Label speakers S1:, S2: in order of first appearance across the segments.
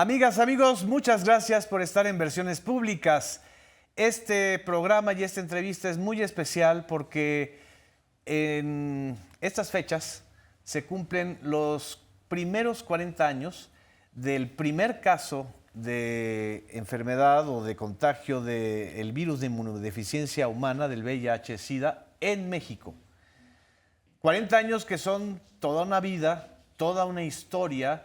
S1: Amigas, amigos, muchas gracias por estar en Versiones Públicas. Este programa y esta entrevista es muy especial porque en estas fechas se cumplen los primeros 40 años del primer caso de enfermedad o de contagio del virus de inmunodeficiencia humana del VIH-Sida en México. 40 años que son toda una vida, toda una historia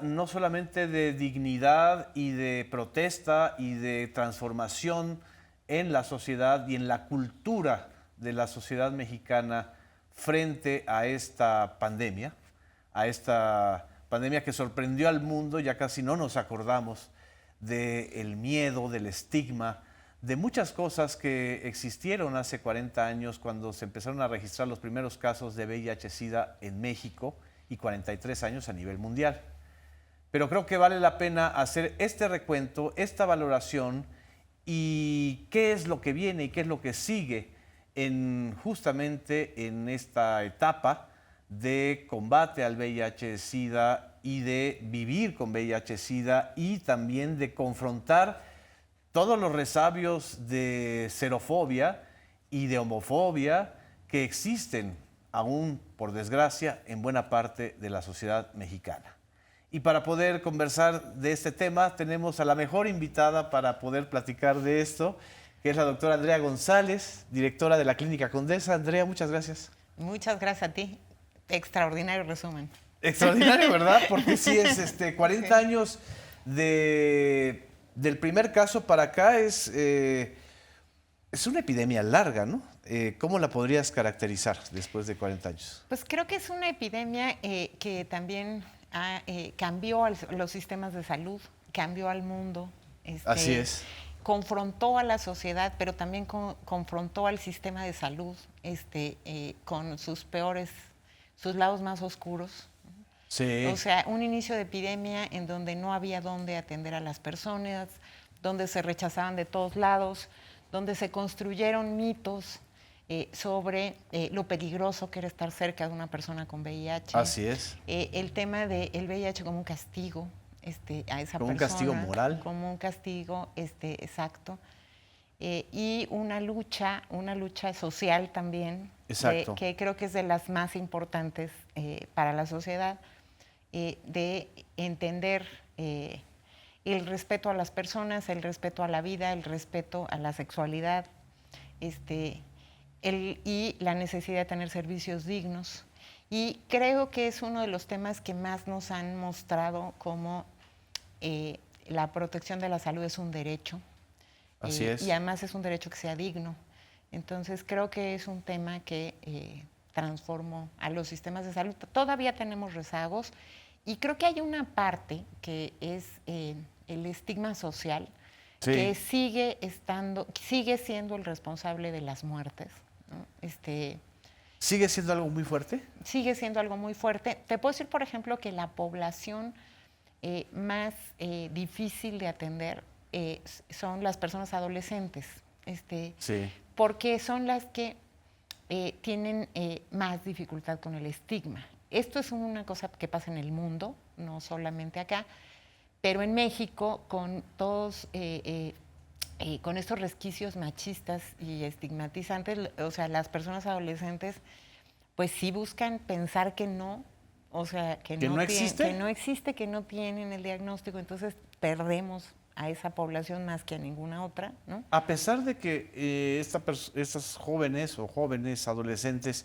S1: no solamente de dignidad y de protesta y de transformación en la sociedad y en la cultura de la sociedad mexicana frente a esta pandemia que sorprendió al mundo. Ya casi no nos acordamos del miedo, del estigma, de muchas cosas que existieron hace 40 años cuando se empezaron a registrar los primeros casos de VIH-Sida en México y 43 años a nivel mundial. Pero creo que vale la pena hacer este recuento, esta valoración y qué es lo que viene y qué es lo que sigue justamente en esta etapa de combate al VIH-Sida y de vivir con VIH-Sida y también de confrontar todos los resabios de xerofobia y de homofobia que existen aún, por desgracia, en buena parte de la sociedad mexicana. Y para poder conversar de este tema, tenemos a la mejor invitada para poder platicar de esto, que es la doctora Andrea González, directora de la Clínica Condesa. Andrea, muchas gracias.
S2: Muchas gracias a ti. Extraordinario resumen.
S1: Extraordinario, ¿verdad? Porque sí, es 40 años del primer caso para acá, es una epidemia larga, ¿no? ¿Cómo la podrías caracterizar después de 40 años?
S2: Pues creo que es una epidemia que también cambió los sistemas de salud, cambió al mundo.
S1: Así es.
S2: Confrontó a la sociedad, pero también confrontó al sistema de salud con sus lados más oscuros.
S1: Sí.
S2: O sea, un inicio de epidemia en donde no había dónde atender a las personas, donde se rechazaban de todos lados, donde se construyeron mitos sobre lo peligroso que era estar cerca de una persona con VIH.
S1: Así es.
S2: El tema del VIH como un castigo a esa persona.
S1: Como un castigo moral.
S2: Como un castigo, exacto. Y una lucha social también.
S1: Exacto.
S2: Que creo que es de las más importantes para la sociedad, de entender el respeto a las personas, el respeto a la vida, el respeto a la sexualidad, y la necesidad de tener servicios dignos. Y creo que es uno de los temas que más nos han mostrado cómo la protección de la salud es un derecho.
S1: Así es.
S2: Y además es un derecho que sea digno. Entonces creo que es un tema que transformó a los sistemas de salud. Todavía tenemos rezagos y creo que hay una parte que es el estigma social, sí, que sigue siendo el responsable de las muertes, ¿no?
S1: ¿Sigue siendo algo muy fuerte?
S2: Sigue siendo algo muy fuerte. Te puedo decir, por ejemplo, que la población más difícil de atender son las personas adolescentes,
S1: sí,
S2: porque son las que tienen más dificultad con el estigma. Esto es una cosa que pasa en el mundo, no solamente acá, pero en México, con todos con estos resquicios machistas y estigmatizantes, o sea, las personas adolescentes, pues sí buscan pensar que no, o sea, que no existe, que no tienen el diagnóstico, entonces perdemos a esa población más que a ninguna otra, ¿no?
S1: A pesar de que estas jóvenes o jóvenes adolescentes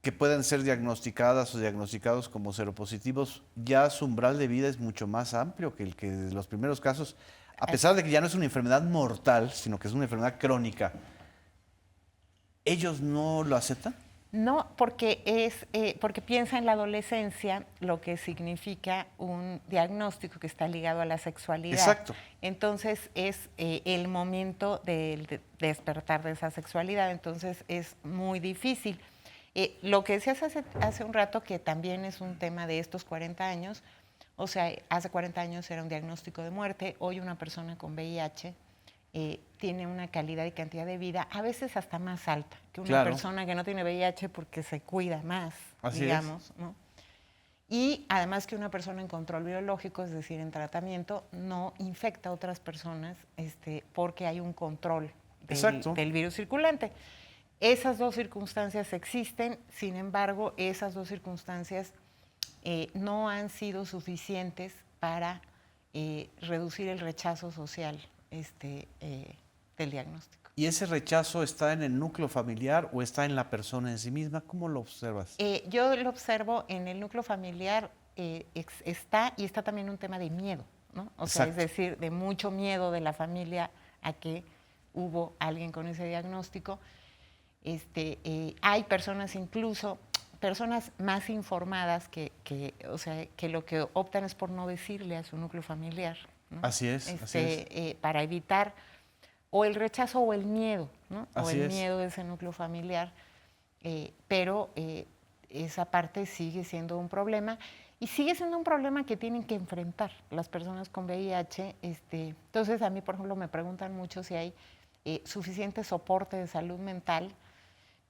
S1: que puedan ser diagnosticadas o diagnosticados como seropositivos, ya su umbral de vida es mucho más amplio que el que de los primeros casos, a pesar de que ya no es una enfermedad mortal, sino que es una enfermedad crónica, ¿ellos no lo aceptan?
S2: No, porque piensa en la adolescencia lo que significa un diagnóstico que está ligado a la sexualidad.
S1: Exacto.
S2: Entonces es el momento del despertar de esa sexualidad, entonces es muy difícil. Lo que decías hace un rato, que también es un tema de estos 40 años, o sea, hace 40 años era un diagnóstico de muerte, hoy una persona con VIH tiene una calidad y cantidad de vida a veces hasta más alta que una persona que no tiene VIH porque se cuida más,
S1: así
S2: digamos,
S1: es,
S2: ¿no? Y además que una persona en control biológico, es decir, en tratamiento, no infecta a otras personas porque hay un control del virus circulante. Esas dos circunstancias existen, sin embargo, esas dos circunstancias no han sido suficientes para reducir el rechazo social del diagnóstico.
S1: ¿Y ese rechazo está en el núcleo familiar o está en la persona en sí misma? ¿Cómo lo observas?
S2: Yo lo observo en el núcleo familiar, está también un tema de miedo, ¿no? O sea, es decir, de mucho miedo de la familia a que hubo alguien con ese diagnóstico. Hay personas incluso, personas más informadas que lo que optan es por no decirle a su núcleo familiar, ¿no?
S1: Así es, así es.
S2: Para evitar o el rechazo o el miedo, ¿no?
S1: Así
S2: o el
S1: es.
S2: miedo de ese núcleo familiar, pero esa parte sigue siendo un problema y sigue siendo un problema que tienen que enfrentar las personas con VIH. Entonces a mí, por ejemplo, me preguntan mucho si hay suficiente soporte de salud mental.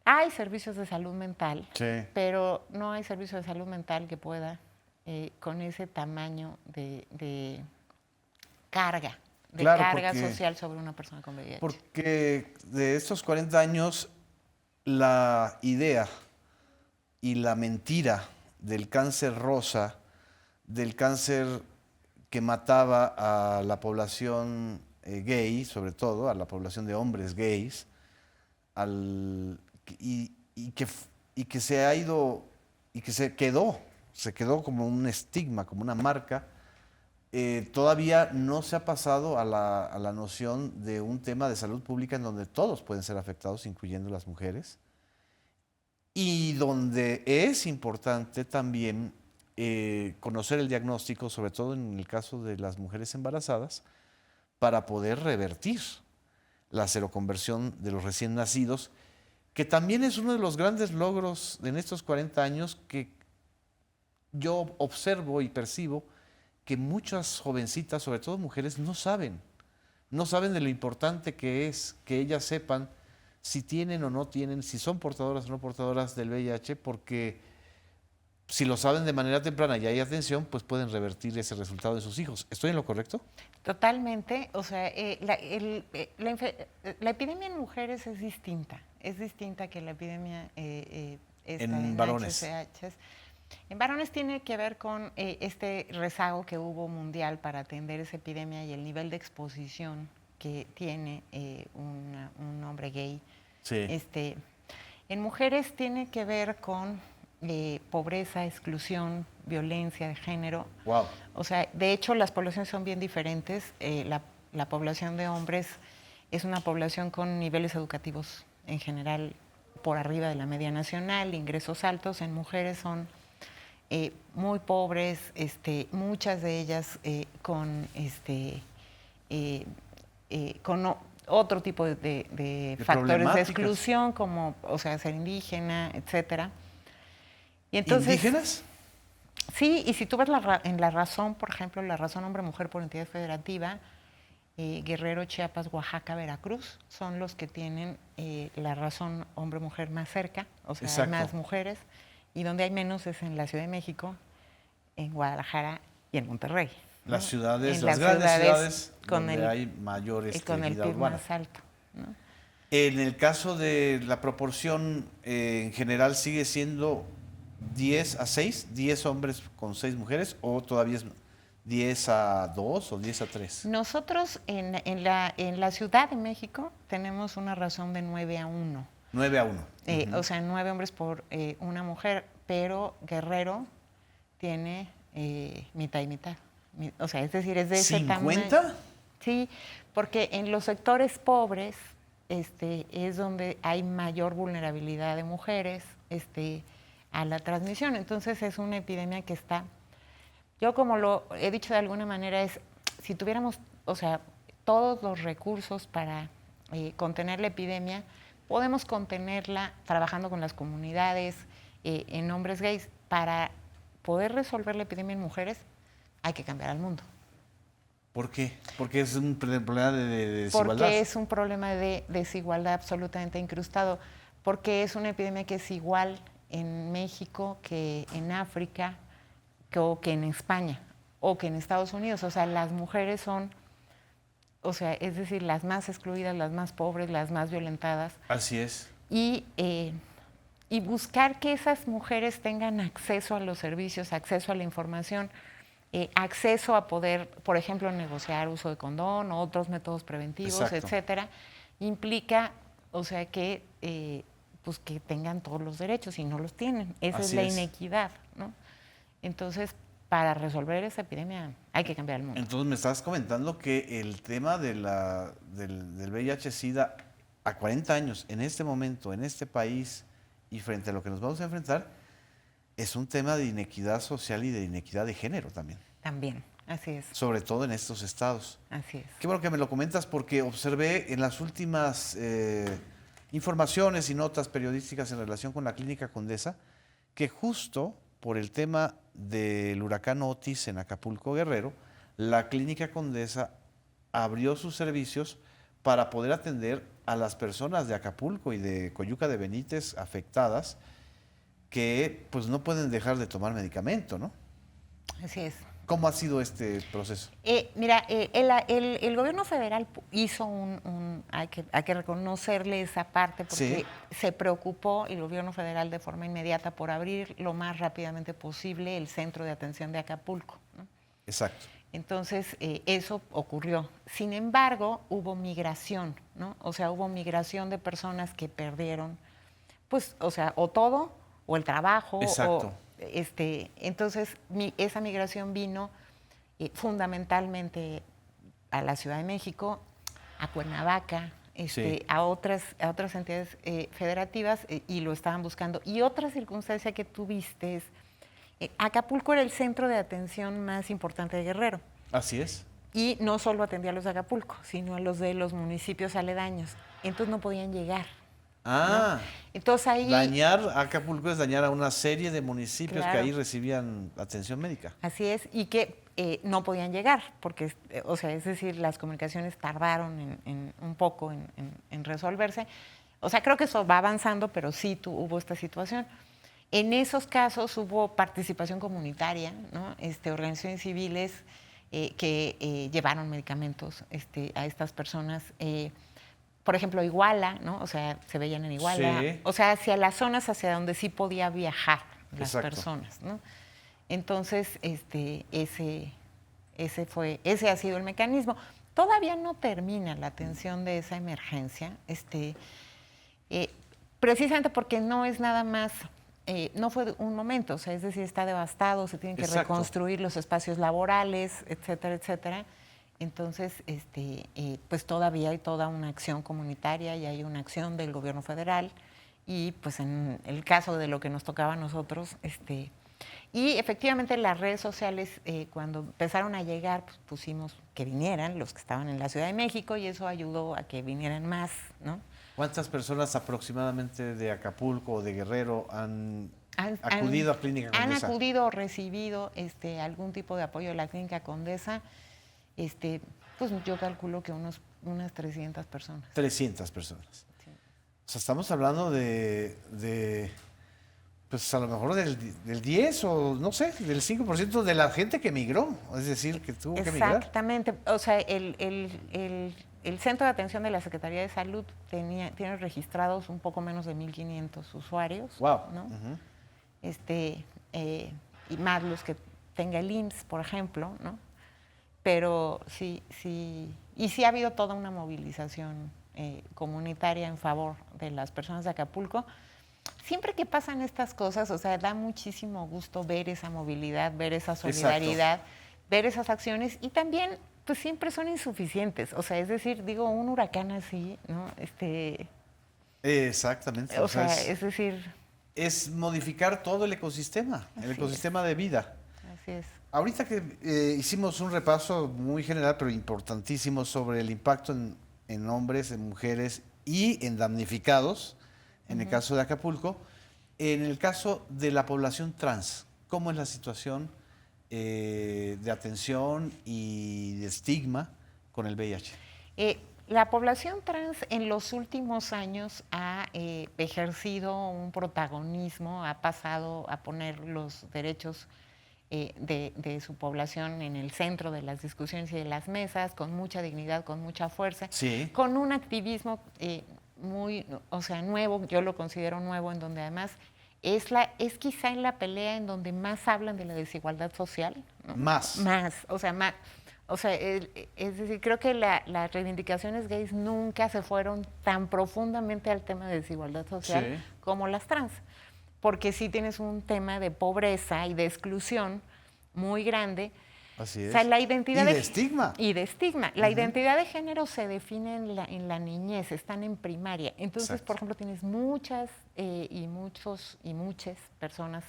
S2: Hay servicios de salud mental,
S1: sí,
S2: pero no hay servicio de salud mental que pueda, con ese tamaño de carga, social sobre una persona con VIH.
S1: Porque de estos 40 años, la idea y la mentira del cáncer rosa, del cáncer que mataba a la población gay, sobre todo a la población de hombres gays, y que se ha ido, y que se quedó como un estigma, como una marca, todavía no se ha pasado a la noción de un tema de salud pública en donde todos pueden ser afectados, incluyendo las mujeres, y donde es importante también conocer el diagnóstico, sobre todo en el caso de las mujeres embarazadas, para poder revertir la seroconversión de los recién nacidos, que también es uno de los grandes logros en estos 40 años que yo observo y percibo que muchas jovencitas, sobre todo mujeres, no saben de lo importante que es que ellas sepan si tienen o no tienen, si son portadoras o no portadoras del VIH, porque si lo saben de manera temprana y hay atención, pues pueden revertir ese resultado de sus hijos. ¿Estoy en lo correcto?
S2: Totalmente. O sea, la epidemia en mujeres es distinta que la epidemia
S1: en varones.
S2: HCHs. En varones tiene que ver con este rezago que hubo mundial para atender esa epidemia y el nivel de exposición que tiene un hombre gay.
S1: Sí.
S2: En mujeres tiene que ver con pobreza, exclusión, violencia de género.
S1: Wow.
S2: O sea, de hecho, las poblaciones son bien diferentes. La población de hombres es una población con niveles educativos en general por arriba de la media nacional, ingresos altos. En mujeres son muy pobres, muchas de ellas con otro tipo de factores de exclusión, como, o sea, ser indígena, etcétera. Y entonces,
S1: ¿indígenas?
S2: Sí, y si tú ves en la razón, por ejemplo, la razón hombre-mujer por entidad federativa, Guerrero, Chiapas, Oaxaca, Veracruz, son los que tienen la razón hombre-mujer más cerca, o sea,
S1: exacto,
S2: hay más mujeres, y donde hay menos es en la Ciudad de México, en Guadalajara y en Monterrey.
S1: Las ciudades,
S2: en
S1: las grandes ciudades
S2: con
S1: donde hay mayor
S2: con el
S1: vida
S2: PIB
S1: urbana.
S2: más alto, ¿no?
S1: En el caso de la proporción, en general sigue siendo 10 a 6, 10 hombres con 6 mujeres, o todavía es 10 a 2 o 10 a 3.
S2: Nosotros en la Ciudad de México tenemos una razón de 9 a 1.
S1: 9 a 1.
S2: O sea, 9 hombres por una mujer, pero Guerrero tiene mitad y mitad. O sea, es decir, es de ese tamaño.
S1: ¿50?
S2: Sí, porque en los sectores pobres es donde hay mayor vulnerabilidad de mujeres a la transmisión. Entonces es una epidemia que está, yo como lo he dicho de alguna manera, es si tuviéramos, o sea, todos los recursos para contener la epidemia, podemos contenerla trabajando con las comunidades en hombres gays. Para poder resolver la epidemia en mujeres hay que cambiar al mundo.
S1: ¿Por qué? Porque es un problema de desigualdad.
S2: Porque es un problema de desigualdad absolutamente incrustado. Porque es una epidemia que es igual en México que en África, que en España o que en Estados Unidos. O sea, las mujeres son, o sea, es decir, las más excluidas, las más pobres, las más violentadas.
S1: Así es.
S2: Y buscar que esas mujeres tengan acceso a los servicios, acceso a la información, acceso a poder, por ejemplo, negociar uso de condón o otros métodos preventivos,
S1: Exacto.
S2: etcétera, implica, o sea, que pues que tengan todos los derechos y no los tienen. Esa
S1: Así
S2: es la
S1: es.
S2: inequidad, ¿no? Entonces, para resolver esa epidemia hay que cambiar el mundo.
S1: Entonces me estás comentando que el tema de del VIH-Sida a 40 años, en este momento, en este país y frente a lo que nos vamos a enfrentar, es un tema de inequidad social y de inequidad de género también.
S2: También, así es.
S1: Sobre todo en estos estados.
S2: Así es.
S1: Qué bueno que me lo comentas porque observé en las últimas informaciones y notas periodísticas en relación con la Clínica Condesa que justo por el tema del huracán Otis en Acapulco, Guerrero, la Clínica Condesa abrió sus servicios para poder atender a las personas de Acapulco y de Coyuca de Benítez afectadas que pues no pueden dejar de tomar medicamento, ¿no?
S2: Así es.
S1: ¿Cómo ha sido este proceso?
S2: Mira, el gobierno federal hizo hay que reconocerle esa parte porque se preocupó el gobierno federal de forma inmediata por abrir lo más rápidamente posible el centro de atención de Acapulco, ¿no?
S1: Exacto.
S2: Entonces, eso ocurrió. Sin embargo, hubo migración, ¿no? O sea, hubo migración de personas que perdieron, pues, o sea, o todo, o el trabajo,
S1: Exacto.
S2: Entonces, esa migración vino fundamentalmente a la Ciudad de México, a Cuernavaca, a otras entidades federativas y lo estaban buscando. Y otra circunstancia que tuviste es, Acapulco era el centro de atención más importante de Guerrero.
S1: Así es.
S2: Y no solo atendía a los de Acapulco, sino a los de los municipios aledaños. Entonces no podían llegar.
S1: Ah,
S2: ¿no? Entonces ahí...
S1: dañar Acapulco es dañar a una serie de municipios
S2: Claro.
S1: que ahí recibían atención médica.
S2: Así es, y que no podían llegar, porque, o sea, es decir, las comunicaciones tardaron un poco en resolverse. O sea, creo que eso va avanzando, pero sí hubo esta situación. En esos casos hubo participación comunitaria, ¿no? Organizaciones civiles que llevaron medicamentos a estas personas. Por ejemplo, Iguala, ¿no? O sea, se veían en Iguala.
S1: Sí.
S2: O sea, hacia las zonas hacia donde sí podía viajar las
S1: Exacto.
S2: personas, ¿no? Entonces, ese ha sido el mecanismo. Todavía no termina la atención de esa emergencia, precisamente porque no es nada más, no fue un momento, o sea, es decir, está devastado, se tienen que
S1: Exacto.
S2: reconstruir los espacios laborales, etcétera, etcétera. Entonces, pues todavía hay toda una acción comunitaria y hay una acción del gobierno federal y pues en el caso de lo que nos tocaba a nosotros, y efectivamente las redes sociales, cuando empezaron a llegar, pues pusimos que vinieran los que estaban en la Ciudad de México y eso ayudó a que vinieran más, ¿no?
S1: ¿Cuántas personas aproximadamente de Acapulco o de Guerrero han acudido a Clínica Condesa?
S2: Han acudido o recibido algún tipo de apoyo de la Clínica Condesa. Pues yo calculo que unas 300 personas.
S1: 300 personas.
S2: Sí.
S1: O sea, estamos hablando pues a lo mejor del 10 o no sé, del 5% de la gente que migró, es decir, que tuvo que migrar.
S2: Exactamente. O sea, el centro de atención de la Secretaría de Salud tiene registrados un poco menos de 1,500 usuarios.
S1: Wow.
S2: ¿no?
S1: Uh-huh.
S2: Y más los que tenga el IMSS, por ejemplo, ¿no? Pero sí, y sí ha habido toda una movilización comunitaria en favor de las personas de Acapulco. Siempre que pasan estas cosas, o sea, da muchísimo gusto ver esa movilidad, ver esa solidaridad, exacto, ver esas acciones y también, pues siempre son insuficientes. O sea, es decir, digo, un huracán así, ¿no?
S1: Exactamente.
S2: O sea, es decir...
S1: Es modificar todo el ecosistema de vida.
S2: Así es.
S1: Ahorita que hicimos un repaso muy general, pero importantísimo, sobre el impacto en hombres, en mujeres y en damnificados, en el caso de Acapulco, en el caso de la población trans, ¿cómo es la situación de atención y de estigma con el VIH?
S2: La población trans en los últimos años ha ejercido un protagonismo, ha pasado a poner los derechos de su población en el centro de las discusiones y de las mesas, con mucha dignidad, con mucha fuerza,
S1: Sí.
S2: con un activismo muy, o sea, nuevo, yo lo considero nuevo, en donde además es quizá en la pelea en donde más hablan de la desigualdad social, ¿no?
S1: Más.
S2: Es decir, creo que las reivindicaciones gays nunca se fueron tan profundamente al tema de desigualdad social
S1: Sí.
S2: como las trans, porque sí tienes un tema de pobreza y de exclusión muy grande.
S1: Así es.
S2: O sea, la identidad
S1: Y de estigma.
S2: Y de estigma. La identidad de género se define en la niñez, están en primaria. Entonces,
S1: Exacto.
S2: por ejemplo, tienes muchas y muchas personas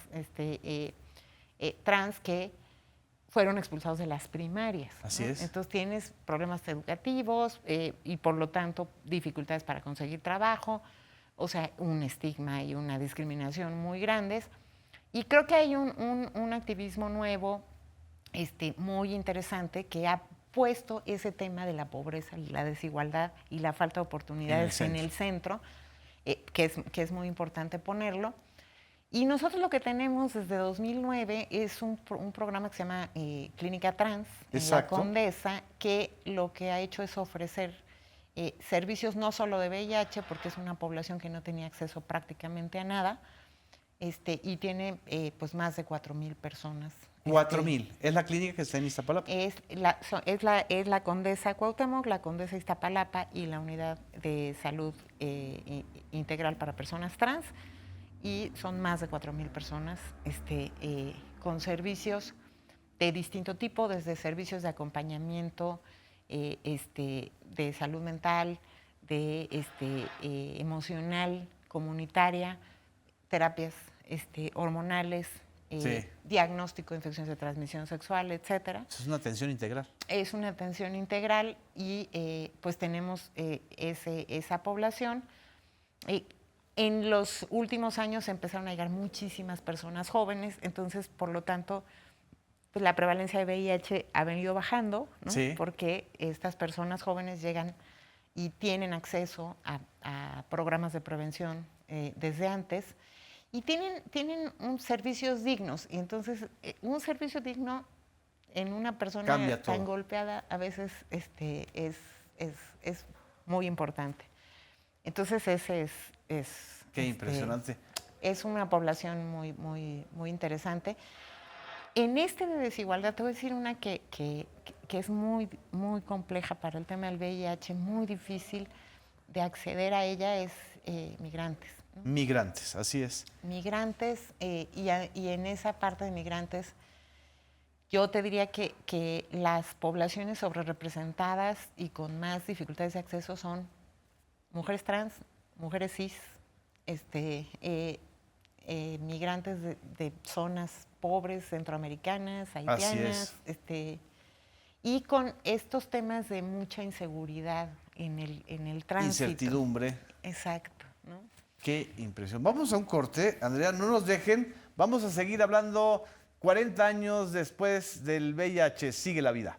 S2: trans que fueron expulsados de las primarias, ¿no?
S1: Así es.
S2: Entonces tienes problemas educativos y por lo tanto dificultades para conseguir trabajo, o sea, un estigma y una discriminación muy grandes. Y creo que hay un activismo nuevo, muy interesante, que ha puesto ese tema de la pobreza, la desigualdad y la falta de oportunidades en el centro, que es muy importante ponerlo. Y nosotros lo que tenemos desde 2009 es un programa que se llama Clínica Trans en La Condesa, que lo que ha hecho es ofrecer servicios no solo de VIH, porque es una población que no tenía acceso prácticamente a nada, y tiene pues más de 4,000 personas.
S1: 4,000. ¿Es la clínica que está en Iztapalapa?
S2: Es la Condesa Cuauhtémoc, la Condesa Iztapalapa y la Unidad de Salud Integral para Personas Trans. Y son más de 4,000 personas con servicios de distinto tipo, desde servicios de acompañamiento, de salud mental, de emocional, comunitaria, terapias hormonales,
S1: Sí.
S2: diagnóstico de infecciones de transmisión sexual, etcétera.
S1: Es una atención integral.
S2: Es una atención integral y pues tenemos esa población. En los últimos años empezaron a llegar muchísimas personas jóvenes, entonces, por lo tanto, pues la prevalencia de VIH ha venido bajando, ¿no?
S1: Sí.
S2: Porque estas personas jóvenes llegan y tienen acceso a programas de prevención desde antes y tienen servicios dignos. Y entonces, un servicio digno en una persona
S1: Cambia
S2: tan
S1: todo.
S2: golpeada a veces es muy importante. Entonces, ese es
S1: Qué impresionante.
S2: Es una población muy, muy, muy interesante. En de desigualdad, te voy a decir una que es muy, muy compleja para el tema del VIH, muy difícil de acceder a ella, es migrantes, ¿no?
S1: Migrantes, así es.
S2: Migrantes, y en esa parte de migrantes, yo te diría que las poblaciones sobrerepresentadas y con más dificultades de acceso son mujeres trans, mujeres cis, migrantes de zonas pobres, centroamericanas, haitianas, y con estos temas de mucha inseguridad en el tránsito.
S1: Incertidumbre.
S2: Exacto, ¿no?
S1: Qué impresión. Vamos a un corte, Andrea, no nos dejen. Vamos a seguir hablando 40 años después del VIH. Sigue la vida.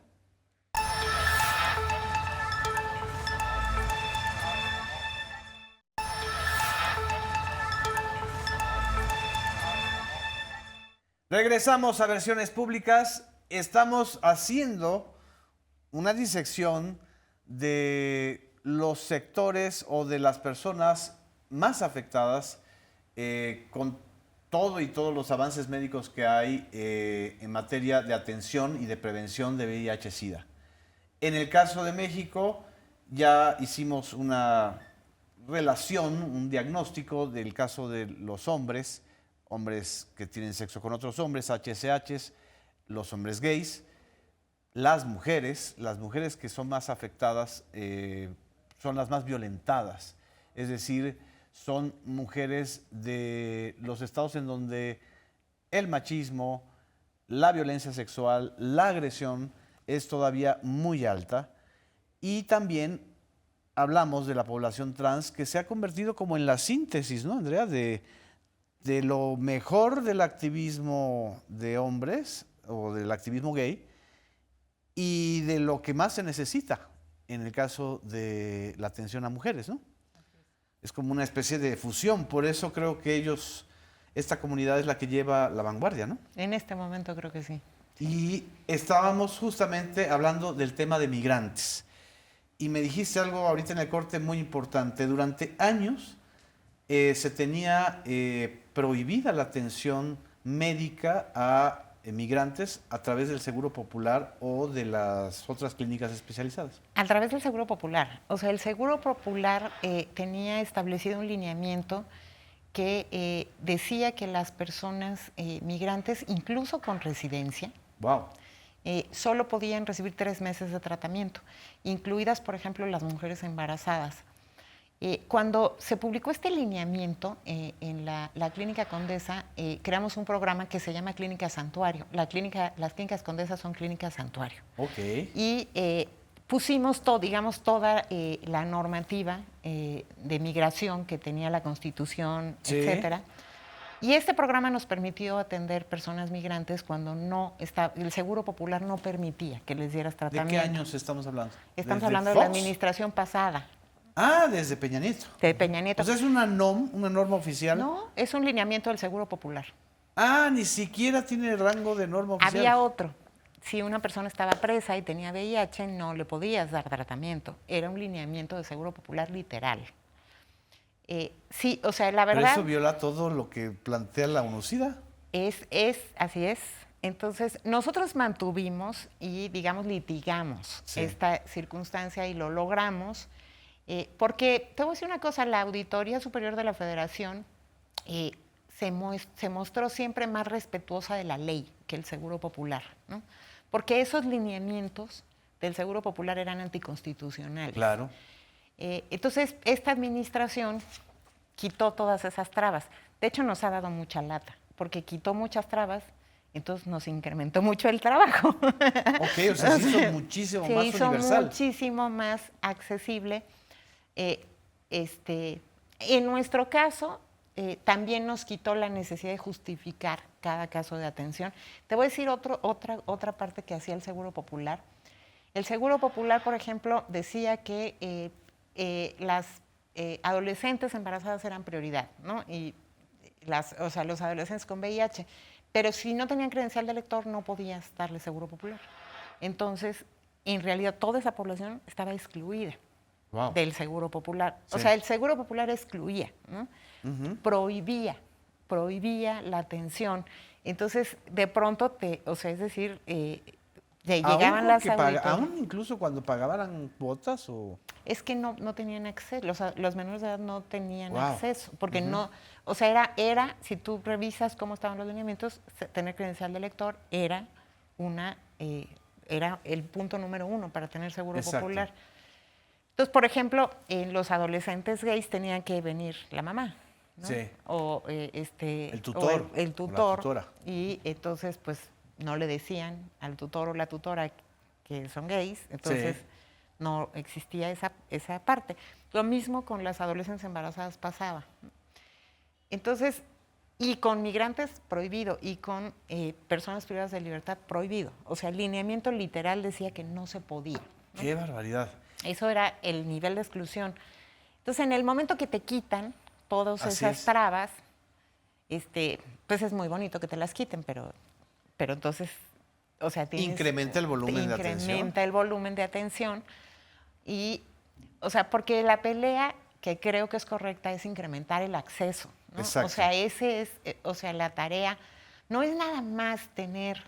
S1: Regresamos a Versiones Públicas. Estamos haciendo una disección de los sectores o de las personas más afectadas con todo y todos los avances médicos que hay en materia de atención y de prevención de VIH-Sida. En el caso de México, ya hicimos una relación, un diagnóstico del caso de los hombres que tienen sexo con otros hombres, HSHs, los hombres gays, las mujeres que son más afectadas son las más violentadas, es decir, son mujeres de los estados en donde el machismo, la violencia sexual, la agresión es todavía muy alta, y también hablamos de la población trans que se ha convertido como en la síntesis, ¿no, Andrea?, de lo mejor del activismo de hombres o del activismo gay y de lo que más se necesita en el caso de la atención a mujeres, ¿no? Es como una especie de fusión, por eso creo que ellos esta comunidad es la que lleva la vanguardia, ¿no?
S2: En este momento creo que sí.
S1: Y estábamos justamente hablando del tema de migrantes. Y me dijiste algo ahorita en el corte muy importante. Durante años se tenía prohibida la atención médica a migrantes a través del Seguro Popular o de las otras clínicas especializadas.
S2: A través del Seguro Popular. O sea, el Seguro Popular tenía establecido un lineamiento que decía que las personas migrantes, incluso con residencia,
S1: Wow.
S2: solo podían recibir 3 meses de tratamiento, incluidas, por ejemplo, las mujeres embarazadas. Cuando se publicó este lineamiento en la Clínica Condesa, creamos un programa que se llama Clínica Santuario. Las clínicas Condesa son clínicas santuario.
S1: Ok.
S2: Y pusimos toda la normativa de migración que tenía la Constitución,
S1: Sí.
S2: etcétera. Y este programa nos permitió atender personas migrantes cuando el Seguro Popular no permitía que les dieras
S1: ¿De
S2: tratamiento.
S1: qué años estamos hablando?
S2: Estamos
S1: ¿Desde
S2: hablando de la
S1: Fox?
S2: administración pasada,
S1: Ah, desde Peña Nieto.
S2: de Peña Nieto.
S1: O sea, es una norma oficial.
S2: No, es un lineamiento del Seguro Popular.
S1: Ah, ni siquiera tiene rango de norma oficial.
S2: Había otro. Si una persona estaba presa y tenía VIH, no le podías dar tratamiento. Era un lineamiento del Seguro Popular literal. Sí, o sea, la
S1: Pero
S2: verdad
S1: eso viola todo lo que plantea la UNOCIDA.
S2: así es. Entonces, nosotros mantuvimos y, digamos, litigamos
S1: Sí.
S2: esta circunstancia y lo logramos. Porque, te voy a decir una cosa, la Auditoría Superior de la Federación se mostró siempre más respetuosa de la ley que el Seguro Popular, ¿no? Porque esos lineamientos del Seguro Popular eran anticonstitucionales.
S1: Claro.
S2: Entonces, esta administración quitó todas esas trabas. De hecho, nos ha dado mucha lata, porque quitó muchas trabas, entonces nos incrementó mucho el trabajo.
S1: Ok, o sea, se hizo muchísimo más
S2: Se hizo
S1: universal.
S2: muchísimo más accesible. En nuestro caso, también nos quitó la necesidad de justificar cada caso de atención. Te voy a decir otra parte que hacía el Seguro Popular. El Seguro Popular, por ejemplo, decía que las adolescentes embarazadas eran prioridad, ¿no? Y los adolescentes con VIH. Pero si no tenían credencial de lector, no podías darle Seguro Popular. Entonces, en realidad, toda esa población estaba excluida.
S1: Wow.
S2: Del Seguro Popular.
S1: Sí.
S2: O sea, el Seguro Popular excluía, ¿no?
S1: Ujú.
S2: Prohibía la atención. Entonces, de pronto, es decir, llegaban las auditorías.
S1: ¿Aún incluso cuando pagaban cuotas o...?
S2: Es que no tenían acceso, los menores de edad no tenían
S1: Wow.
S2: acceso, porque no, o sea, era, si tú revisas cómo estaban los lineamientos, tener credencial de lector era el punto número 1 para tener Seguro
S1: Exacto.
S2: Popular. Entonces, por ejemplo, en los adolescentes gays tenían que venir la mamá, ¿no?
S1: Sí.
S2: O
S1: El tutor,
S2: o el
S1: o la
S2: tutor.
S1: tutora.
S2: Y entonces, pues, no le decían al tutor o la tutora que son gays, entonces
S1: Sí.
S2: no existía esa parte. Lo mismo con las adolescentes embarazadas pasaba. Entonces, y con migrantes prohibido, y con personas privadas de libertad prohibido. O sea, el lineamiento literal decía que no se podía.
S1: ¡Qué barbaridad!
S2: Eso era el nivel de exclusión. Entonces, en el momento que te quitan todas
S1: Así
S2: esas
S1: es.
S2: trabas, pues es muy bonito que te las quiten, pero entonces, o sea,
S1: Incrementa el volumen de atención.
S2: Incrementa el volumen de atención y, o sea, porque la pelea que creo que es correcta es incrementar el acceso, ¿no?
S1: Exacto.
S2: O sea, ese es, la tarea. No es nada más tener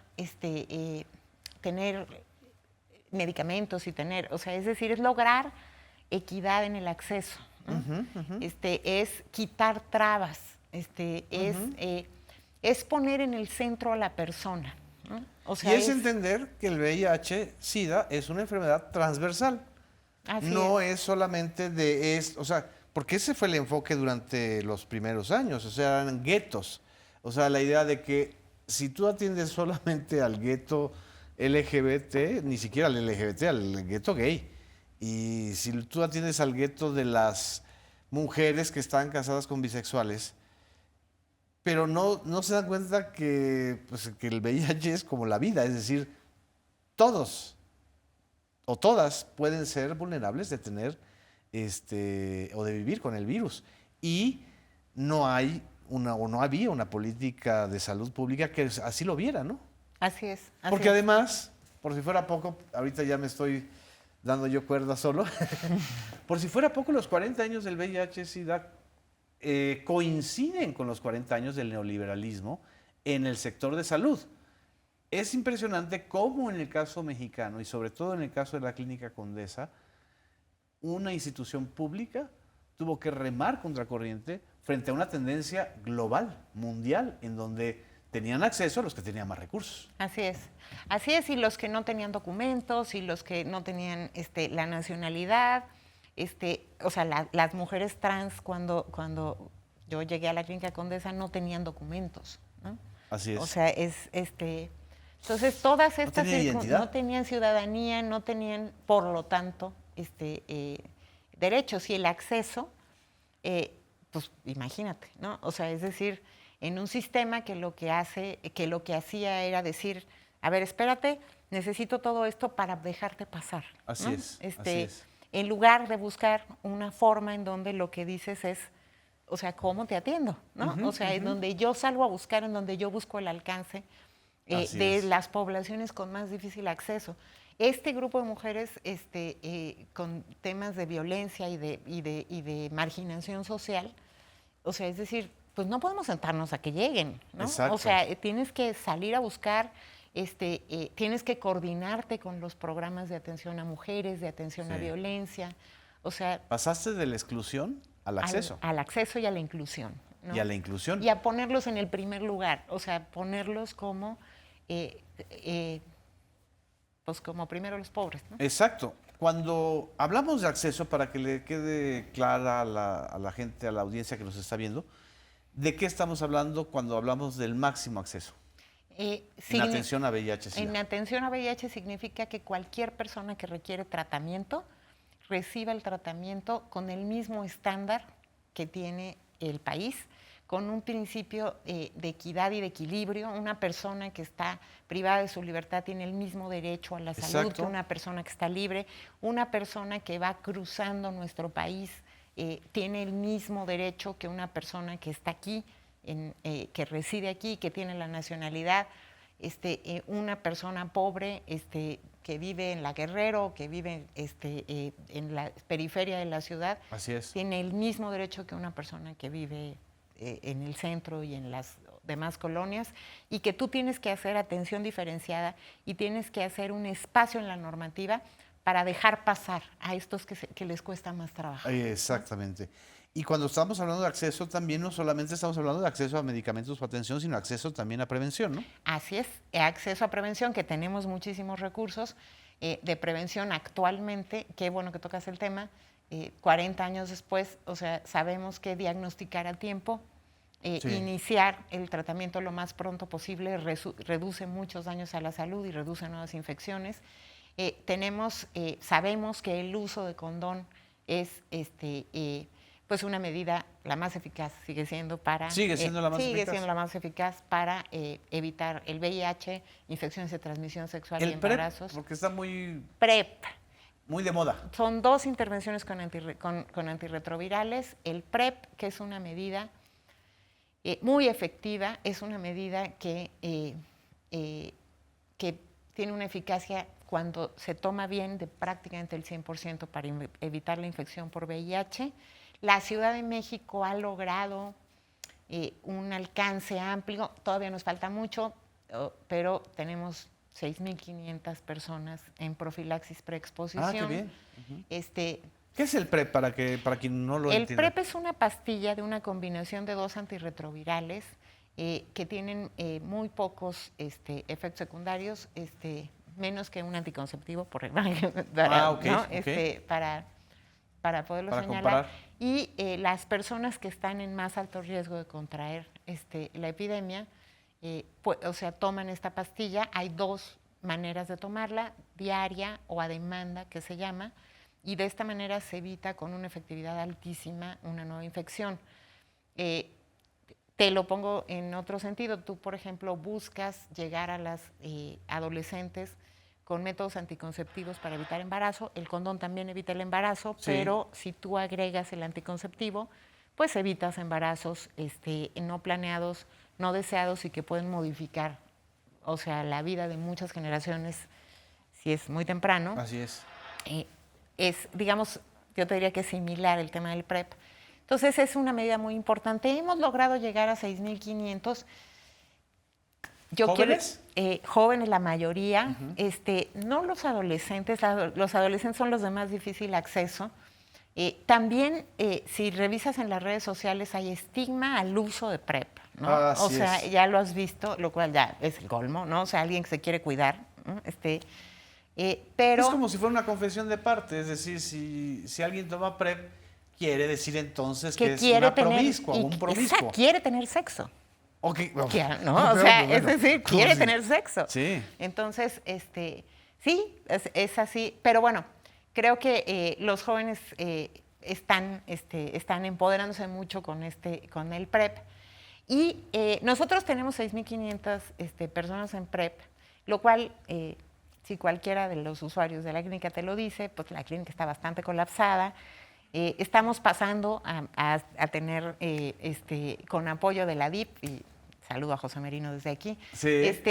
S2: medicamentos y o sea, es decir, es lograr equidad en el acceso, ¿no? Es quitar trabas, es poner en el centro a la persona, ¿no? O sea,
S1: Y es entender que el VIH-Sida es una enfermedad transversal.
S2: así
S1: No es solamente o sea, porque ese fue el enfoque durante los primeros años, o sea, eran guetos. O sea, la idea de que si tú atiendes solamente al gueto LGBT, ni siquiera al LGBT, al gueto gay, y si tú atiendes al gueto de las mujeres que están casadas con bisexuales, pero no se dan cuenta que el VIH es como la vida, es decir, todos o todas pueden ser vulnerables de tener o de vivir con el virus. Y no hay o no había una política de salud pública que así lo viera, ¿no?
S2: Así es.
S1: Porque además, por si fuera poco, ahorita ya me estoy dando yo cuerda solo, por si fuera poco, los 40 años del VIH-Sida coinciden con los 40 años del neoliberalismo en el sector de salud. Es impresionante cómo en el caso mexicano y sobre todo en el caso de la Clínica Condesa, una institución pública tuvo que remar contracorriente frente a una tendencia global, mundial, en donde tenían acceso a los que tenían más recursos.
S2: Así es, y los que no tenían documentos, y los que no tenían la nacionalidad, o sea, las mujeres trans cuando yo llegué a la Clínica Condesa no tenían documentos, ¿no?
S1: Así es.
S2: O sea, entonces todas estas
S1: no
S2: tenían ciudadanía, no tenían, por lo tanto, derechos y el acceso, pues imagínate, ¿no? O sea, es decir, en un sistema que lo que hacía era decir, a ver, espérate, necesito todo esto para dejarte pasar, ¿no?
S1: Así es.
S2: En lugar de buscar una forma en donde lo que dices es, o sea, ¿cómo te atiendo? ¿No? O sea, en donde yo salgo a buscar, en donde yo busco el alcance de las poblaciones con más difícil acceso. Este grupo de mujeres con temas de violencia y de marginación social, o sea, es decir, pues no podemos sentarnos a que lleguen, ¿no?
S1: Exacto.
S2: O sea, tienes que salir a buscar, tienes que coordinarte con los programas de atención a mujeres, de atención a violencia, o sea...
S1: Pasaste de la exclusión al acceso.
S2: Al acceso y a la inclusión, ¿no?
S1: Y a la inclusión.
S2: Y a ponerlos en el primer lugar, o sea, ponerlos como... pues como primero los pobres, ¿no?
S1: Exacto. Cuando hablamos de acceso, para que le quede clara a la gente, a la audiencia que nos está viendo, ¿de qué estamos hablando cuando hablamos del máximo acceso? En atención a VIH-Sida.
S2: En atención a VIH significa que cualquier persona que requiere tratamiento reciba el tratamiento con el mismo estándar que tiene el país, con un principio de equidad y de equilibrio. Una persona que está privada de su libertad tiene el mismo derecho a la salud que una persona que está libre. Una persona que va cruzando nuestro país tiene el mismo derecho que una persona que está aquí, que reside aquí, que tiene la nacionalidad. Una persona pobre que vive en La Guerrero, que vive en la periferia de la ciudad, tiene el mismo derecho que una persona que vive en el centro y en las demás colonias, y que tú tienes que hacer atención diferenciada y tienes que hacer un espacio en la normativa para dejar pasar a estos que les cuesta más trabajo.
S1: Exactamente. Y cuando estamos hablando de acceso, también no solamente estamos hablando de acceso a medicamentos o atención, sino acceso también a prevención, ¿no?
S2: Así es, acceso a prevención, que tenemos muchísimos recursos de prevención actualmente. Qué bueno que tocas el tema. 40 años después, o sea, sabemos que diagnosticar a tiempo, iniciar el tratamiento lo más pronto posible reduce muchos daños a la salud y reduce nuevas infecciones. Sabemos que el uso de condón es pues una medida la más eficaz, sigue siendo la más eficaz para evitar el VIH, infecciones de transmisión sexual y embarazos.
S1: PrEP, porque está muy de moda.
S2: Son 2 intervenciones con antirretrovirales. El PrEP, que es una medida muy efectiva, es una medida que tiene una eficacia cuando se toma bien de prácticamente el 100% para evitar la infección por VIH. La Ciudad de México ha logrado un alcance amplio, todavía nos falta mucho, pero tenemos 6.500 personas en profilaxis preexposición.
S1: Ah, qué bien. ¿Qué es el PrEP para quien no lo entienda?
S2: El PrEP es una pastilla de una combinación de 2 antirretrovirales que tienen muy pocos efectos secundarios, menos que un anticonceptivo, para poderlo señalar.
S1: Comparar.
S2: Y las personas que están en más alto riesgo de contraer la epidemia, toman esta pastilla. Hay 2 maneras de tomarla, diaria o a demanda, que se llama, y de esta manera se evita con una efectividad altísima una nueva infección. Te lo pongo en otro sentido. Tú, por ejemplo, buscas llegar a las adolescentes con métodos anticonceptivos para evitar embarazo. El condón también evita el embarazo, pero si tú agregas el anticonceptivo, pues evitas embarazos no planeados, no deseados y que pueden modificar, o sea, la vida de muchas generaciones si es muy temprano.
S1: Así es.
S2: Es, digamos, yo te diría que es similar el tema del PrEP. Entonces es una medida muy importante. Hemos logrado llegar a 6,500.
S1: ¿Jóvenes?
S2: Jóvenes la mayoría, no los adolescentes, los adolescentes son los de más difícil acceso. También, si revisas en las redes sociales, hay estigma al uso de PrEP, ¿no? O sea, ya lo has visto, lo cual ya es el colmo, ¿no? O sea, alguien que se quiere cuidar, ¿no? Pero
S1: es como si fuera una confesión de parte, es decir, si alguien toma PrEP, quiere decir entonces que es una promiscua, un promiscuo.
S2: Exacto, quiere tener sexo.
S1: Okay.
S2: ¿No? O sea, es decir, quiere tener sexo.
S1: Sí.
S2: Entonces, sí, es así. Pero bueno, creo que los jóvenes están empoderándose mucho con el PrEP. Y nosotros tenemos 6,500 personas en PrEP, lo cual, si cualquiera de los usuarios de la clínica te lo dice, pues la clínica está bastante colapsada. Estamos pasando a tener, con apoyo de la DIP, y saludo a José Merino desde aquí,
S1: sí.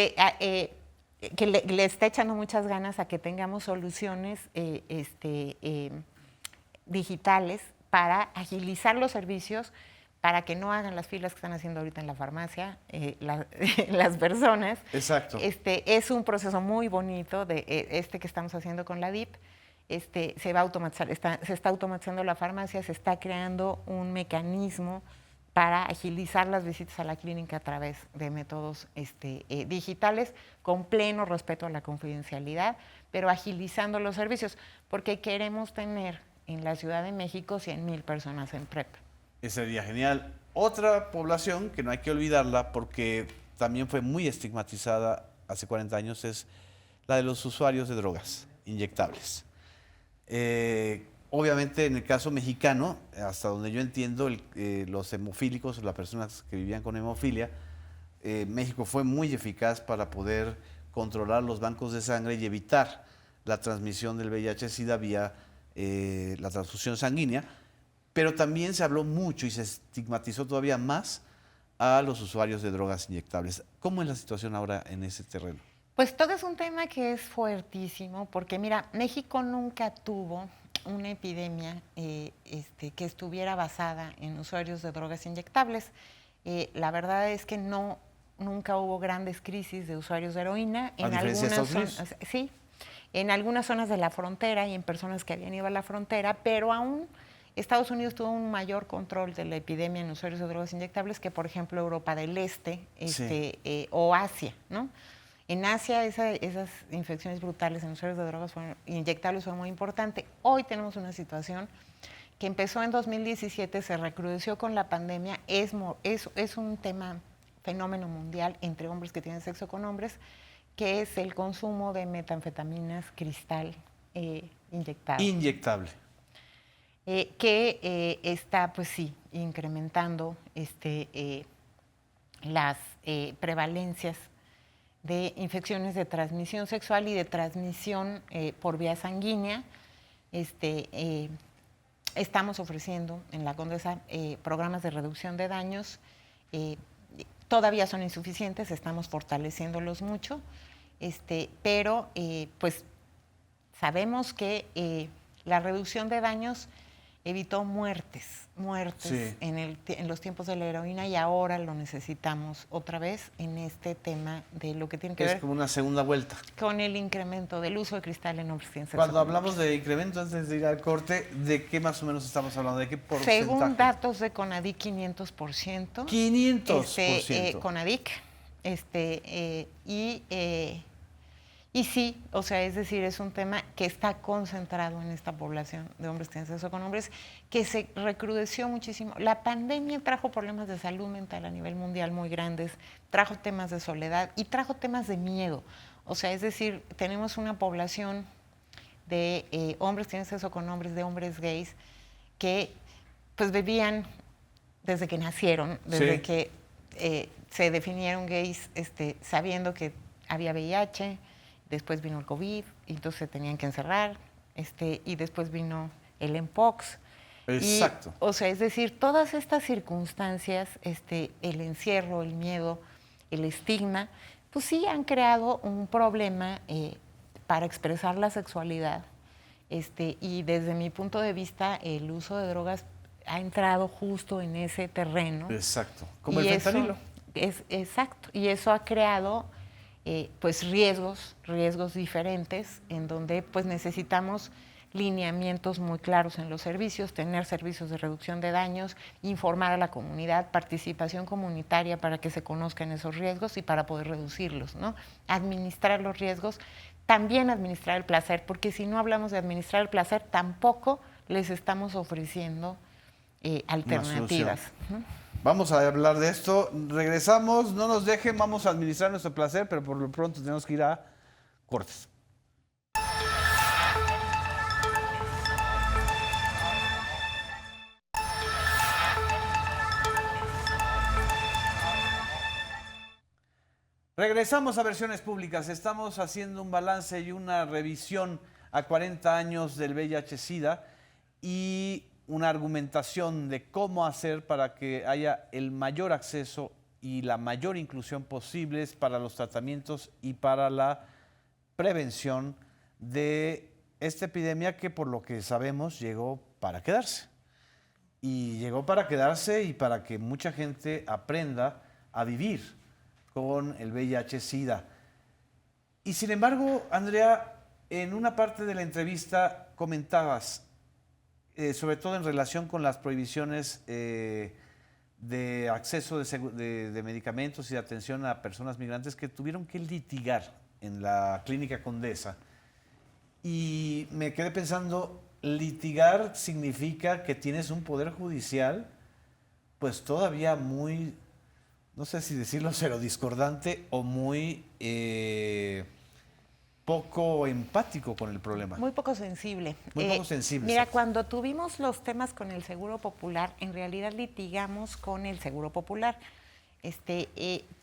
S2: Que le está echando muchas ganas a que tengamos soluciones digitales para agilizar los servicios, para que no hagan las filas que están haciendo ahorita en la farmacia las personas.
S1: Exacto.
S2: Es un proceso muy bonito que estamos haciendo con la DIP. Se va a automatizar, se está automatizando la farmacia, se está creando un mecanismo para agilizar las visitas a la clínica a través de métodos digitales, con pleno respeto a la confidencialidad, pero agilizando los servicios, porque queremos tener en la Ciudad de México 100,000 personas en PrEP.
S1: Ese sería genial. Otra población que no hay que olvidarla, porque también fue muy estigmatizada hace 40 años, es la de los usuarios de drogas inyectables. Obviamente, en el caso mexicano, hasta donde yo entiendo, los hemofílicos, las personas que vivían con hemofilia, México fue muy eficaz para poder controlar los bancos de sangre y evitar la transmisión del VIH-Sida vía la transfusión sanguínea, pero también se habló mucho y se estigmatizó todavía más a los usuarios de drogas inyectables. ¿Cómo es la situación ahora en ese terreno?
S2: Pues todo es un tema que es fuertísimo, porque mira, México nunca tuvo una epidemia que estuviera basada en usuarios de drogas inyectables. La verdad es que nunca hubo grandes crisis de usuarios de heroína.
S1: En algunas zonas,
S2: sí, en algunas zonas de la frontera y en personas que habían ido a la frontera, pero aún Estados Unidos tuvo un mayor control de la epidemia en usuarios de drogas inyectables que, por ejemplo, Europa del Este o Asia, ¿no? En Asia esas infecciones brutales en usuarios de drogas inyectables fueron muy importantes. Hoy tenemos una situación que empezó en 2017, se recrudeció con la pandemia, es un fenómeno mundial entre hombres que tienen sexo con hombres, que es el consumo de metanfetaminas cristal inyectadas.
S1: Inyectable.
S2: Que está, pues sí, incrementando las prevalencias de infecciones de transmisión sexual y de transmisión por vía sanguínea. Estamos ofreciendo en la Condesa programas de reducción de daños. Todavía son insuficientes, estamos fortaleciéndolos mucho, pero pues sabemos que la reducción de daños evitó muertes
S1: sí.
S2: en los tiempos de la heroína, y ahora lo necesitamos otra vez en este tema de lo que tiene que ver.
S1: Es como una segunda vuelta.
S2: Con el incremento del uso de cristal en hombres que tienen sexo.
S1: Cuando hablamos de incremento, antes de ir al corte, ¿de qué más o menos estamos hablando? ¿De qué porcentaje?
S2: Según datos de CONADIC, 500%.
S1: 500%.
S2: CONADIC. Y sí, o sea, es decir, es un tema que está concentrado en esta población de hombres que tienen sexo con hombres, que se recrudeció muchísimo. La pandemia trajo problemas de salud mental a nivel mundial muy grandes, trajo temas de soledad y trajo temas de miedo. O sea, es decir, tenemos una población de hombres que tienen sexo con hombres, de hombres gays, que pues vivían desde que nacieron, desde que se definieron gays, sabiendo que había VIH. Después vino el COVID, y entonces se tenían que encerrar, y después vino el Mpox.
S1: Exacto.
S2: O sea, es decir, todas estas circunstancias, el encierro, el miedo, el estigma, pues sí han creado un problema para expresar la sexualidad. Y desde mi punto de vista, el uso de drogas ha entrado justo en ese terreno.
S1: Exacto. Como
S2: y
S1: el fentanilo.
S2: Exacto. Y eso ha creado pues riesgos diferentes, en donde pues necesitamos lineamientos muy claros en los servicios, tener servicios de reducción de daños, informar a la comunidad, participación comunitaria para que se conozcan esos riesgos y para poder reducirlos, ¿no? Administrar los riesgos, también administrar el placer, porque si no hablamos de administrar el placer, tampoco les estamos ofreciendo alternativas.
S1: Vamos a hablar de esto. Regresamos, no nos dejen, vamos a administrar nuestro placer, pero por lo pronto tenemos que ir a cortes. Regresamos a Versiones Públicas. Estamos haciendo un balance y una revisión a 40 años del VIH-Sida y una argumentación de cómo hacer para que haya el mayor acceso y la mayor inclusión posibles para los tratamientos y para la prevención de esta epidemia que, por lo que sabemos, llegó para quedarse. Y llegó para quedarse y para que mucha gente aprenda a vivir con el VIH-Sida. Y sin embargo, Andrea, en una parte de la entrevista comentabas, sobre todo en relación con las prohibiciones de acceso de medicamentos y de atención a personas migrantes que tuvieron que litigar en la Clínica Condesa. Y me quedé pensando, litigar significa que tienes un poder judicial pues todavía muy, no sé si decirlo, cero discordante o muy poco empático con el problema.
S2: Muy poco sensible.
S1: Muy poco sensible.
S2: Mira, cuando tuvimos los temas con el Seguro Popular, en realidad litigamos con el Seguro Popular.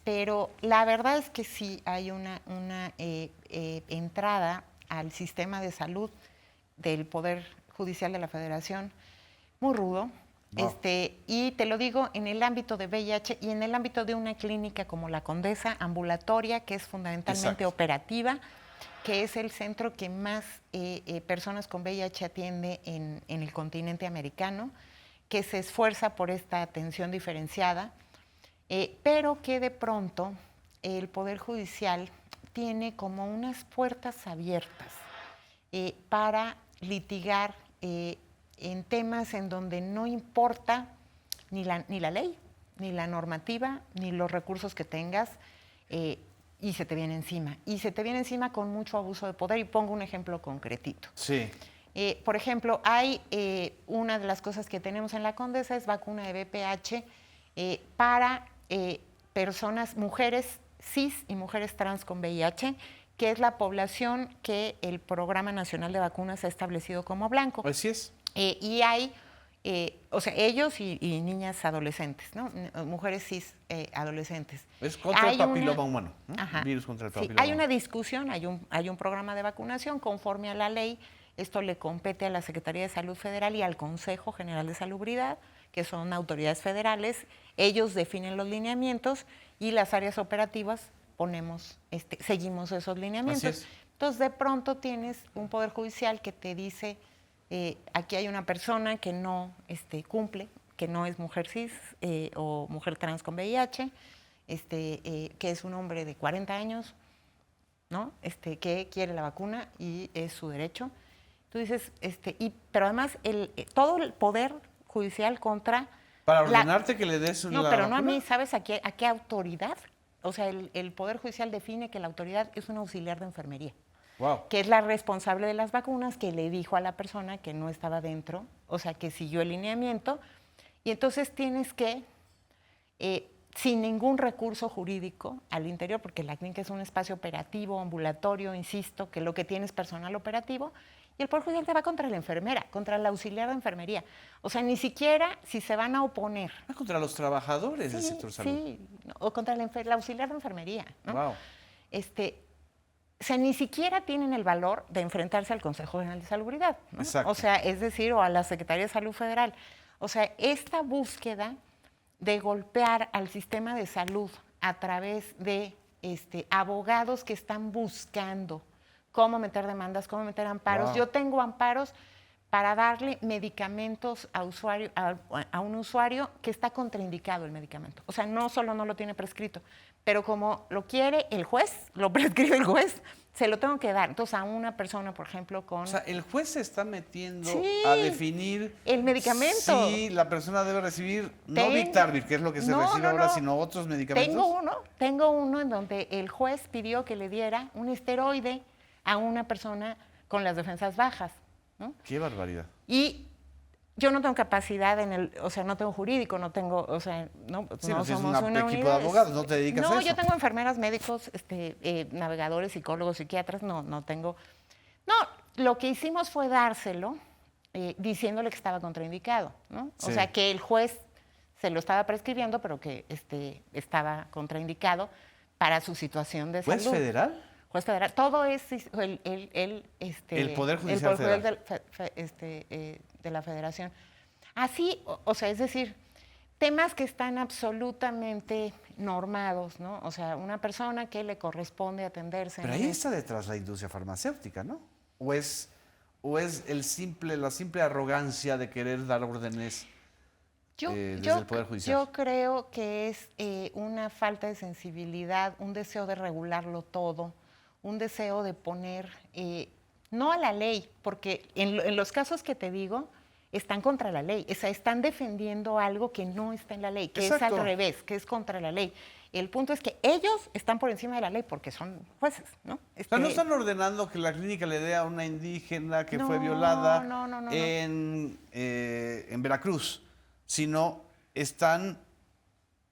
S2: Pero la verdad es que sí hay una entrada al sistema de salud del Poder Judicial de la Federación muy rudo. Wow. Y te lo digo en el ámbito de VIH y en el ámbito de una clínica como la Condesa, ambulatoria, que es fundamentalmente operativa, que es el centro que más personas con VIH atiende en el continente americano, que se esfuerza por esta atención diferenciada, pero que de pronto el Poder Judicial tiene como unas puertas abiertas para litigar en temas en donde no importa ni la ley, ni la normativa, ni los recursos que tengas, y se te viene encima. Y se te viene encima con mucho abuso de poder. Y pongo un ejemplo concretito.
S1: Sí.
S2: Por ejemplo, hay una de las cosas que tenemos en la Condesa es vacuna de VPH para personas, mujeres cis y mujeres trans con VIH, que es la población que el Programa Nacional de Vacunas ha establecido como blanco.
S1: Así es.
S2: Y hay, o sea, ellos y niñas adolescentes, ¿no? Mujeres cis adolescentes.
S1: Es contra el papiloma humano, ¿no?
S2: Ajá.
S1: Virus contra el papiloma.
S2: Sí, hay una discusión, hay un programa de vacunación conforme a la ley. Esto le compete a la Secretaría de Salud Federal y al Consejo General de Salubridad, que son autoridades federales. Ellos definen los lineamientos y las áreas operativas seguimos esos lineamientos.
S1: Así es.
S2: Entonces, de pronto tienes un Poder Judicial que te dice, aquí hay una persona que no cumple, que no es mujer cis o mujer trans con VIH, que es un hombre de 40 años, ¿no? Que quiere la vacuna y es su derecho. Tú dices, pero además todo el Poder Judicial contra...
S1: Para ordenarte que le des
S2: No,
S1: la
S2: pero
S1: vacuna.
S2: no a mí, ¿sabes a qué autoridad? O sea, el Poder Judicial define que la autoridad es un auxiliar de enfermería.
S1: Wow.
S2: Que es la responsable de las vacunas, que le dijo a la persona que no estaba dentro, o sea, que siguió el lineamiento, y entonces tienes que, sin ningún recurso jurídico al interior, porque la clínica es un espacio operativo, ambulatorio, insisto, que lo que tiene es personal operativo, y el Poder Judicial te va contra la enfermera, contra el auxiliar de enfermería. O sea, ni siquiera si se van a oponer.
S1: Contra los trabajadores del sector salud.
S2: Sí, o contra el auxiliar de enfermería, ¿no?
S1: Wow.
S2: o sea, ni siquiera tienen el valor de enfrentarse al Consejo General de Salubridad, ¿no?
S1: Exacto.
S2: O sea, es decir, o a la Secretaría de Salud Federal. O sea, esta búsqueda de golpear al sistema de salud a través de abogados que están buscando cómo meter demandas, cómo meter amparos.
S1: Wow.
S2: Yo tengo amparos para darle medicamentos a un usuario que está contraindicado el medicamento. O sea, no solo no lo tiene prescrito, pero como lo quiere el juez, lo prescribe el juez, se lo tengo que dar. Entonces, a una persona, por ejemplo, con...
S1: O sea, el juez se está metiendo
S2: Sí,
S1: a definir
S2: el medicamento.
S1: si la persona debe recibir no
S2: Ten-
S1: Biktarvy, que es lo que se
S2: No,
S1: recibe
S2: no,
S1: ahora,
S2: no.
S1: sino otros medicamentos.
S2: Tengo uno en donde el juez pidió que le diera un esteroide a una persona con las defensas bajas, ¿no?
S1: Qué barbaridad.
S2: Y yo no tengo capacidad o sea, no tengo jurídico, no tengo, o sea, no,
S1: Sí,
S2: no
S1: no tienes
S2: somos
S1: un
S2: una
S1: equipo
S2: unidad.
S1: de abogados, no te dedicas a
S2: No,
S1: eso.
S2: yo tengo enfermeras, médicos, navegadores, psicólogos, psiquiatras, no tengo. No, lo que hicimos fue dárselo diciéndole que estaba contraindicado, ¿no?
S1: Sí.
S2: O sea, que el juez se lo estaba prescribiendo, pero que estaba contraindicado para su situación de
S1: ¿Juez
S2: salud.
S1: federal?
S2: Juez federal. Todo es el
S1: Poder Judicial Federal.
S2: De la Federación. Así, o sea, es decir, temas que están absolutamente normados, ¿no? O sea, una persona que le corresponde atenderse.
S1: Pero ahí está detrás la industria farmacéutica, ¿no? ¿O es la simple arrogancia de querer dar órdenes desde el Poder Judicial?
S2: Yo creo que es una falta de sensibilidad, un deseo de regularlo todo, un deseo de poner, no a la ley, porque en los casos que te digo, están contra la ley, o sea, están defendiendo algo que no está en la ley, que
S1: Exacto.
S2: es al revés, que es contra la ley. El punto es que ellos están por encima de la ley porque son jueces, ¿no?
S1: O sea, no están ordenando que la clínica le dé a una indígena que fue violada en Veracruz, sino están